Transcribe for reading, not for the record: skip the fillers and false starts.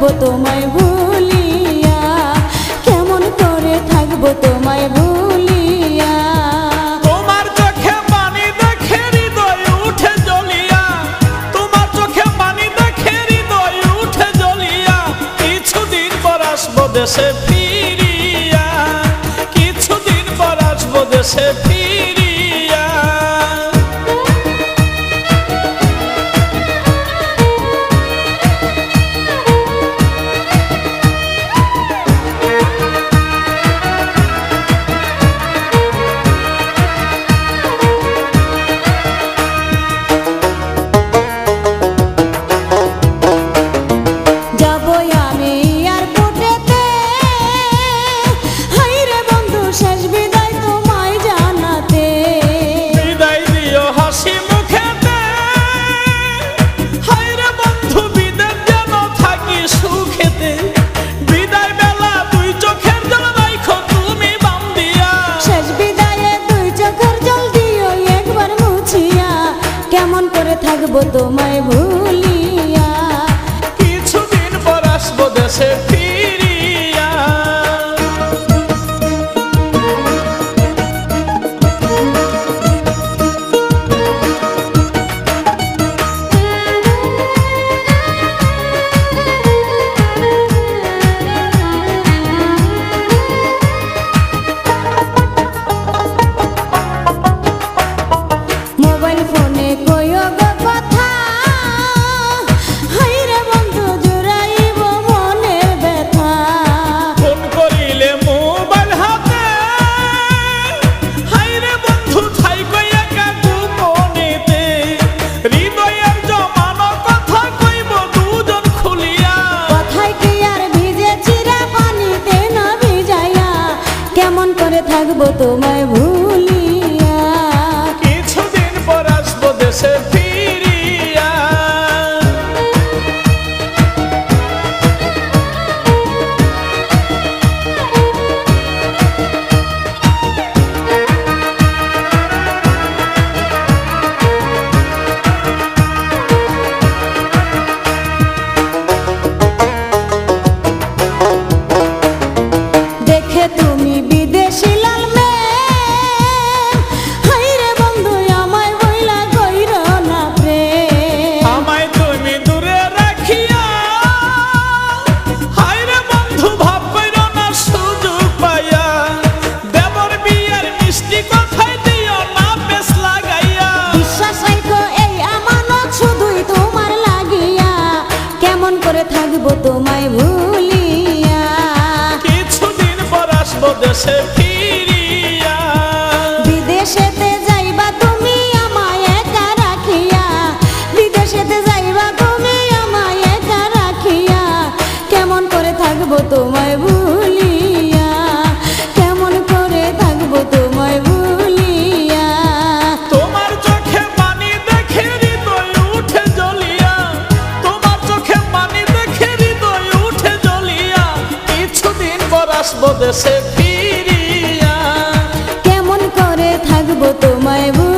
থাকবো তোমায় ভুলিয়া, কেমন করে থাকবো তোমায় ভুলিয়া। তোমার চোখে পানি দেখে হৃদয় উঠে জ্বলিয়া, তোমার চোখে পানি দেখে হৃদয় উঠে জ্বলিয়া। কিছুদিন পর আসবো দেশে ফিরিয়া, কিছুদিন পর আসবো দেশে ফিরিয়া। কেমন করে থাকবো তোমায় ভুলিয়া, কিছুদিন পর আসবো দেশে ফিরিয়া। মোবাইল ফোনে কইও গো কথা, হাইরে বন্ধু জুড়াইব মনের ব্যথা। ফোন করিলে মোবাইল হাতে, হাইরে বন্ধু থাইকো একা গোপনেতে। হৃদয়ের জমানো কথা কইব দুজন খুলিয়া, কথায় কি আর ভিজে চিরা পানিতে না ভিজাইয়া। কেমন করে থাকবো তোমায় ভুলিয়া, কিছুদিন পর আসবো দেশে ফিরিয়া। দেখে তুমি বিদেশি লাল মেয়ে, হাইরে বন্ধু আমায় বইলা কইর না প্রেম। আমায় তুমি দূরে রাখিয়া, হায়রে বন্ধু ভাব কইরো না সুযোগ পাইয়া। দেবর বিয়ের মিষ্টি কথাই দিও না বেশ লাগাইয়া। বিশ্বাস রাখো এই আমানত শুধুই তোমার লাগিয়া, কেমন করে থাকবো তোমায় ভুলিয়া, কিছুদিন পর আসবো দেশে ফিরিয়া। বিদেশেতে যাইবা তুমি আমায় একা রাখিয়া, বিদেশেতে যাইবা তুমি আমায় একা রাখিয়া। কেমন করে থাকবো তোমায় ভুলিয়া, কেমন করে থাকবো তোমায় ভুলিয়া। তোমার চোখে পানি দেখে হৃদয় উঠে জ্বলিয়া, তোমার চোখে পানি দেখে হৃদয় উঠে জ্বলিয়া। কিছুদিন পর আসবো দেশে ফিরিয়া, কেমন করে থাকবো তোমায় ভুলিয়া।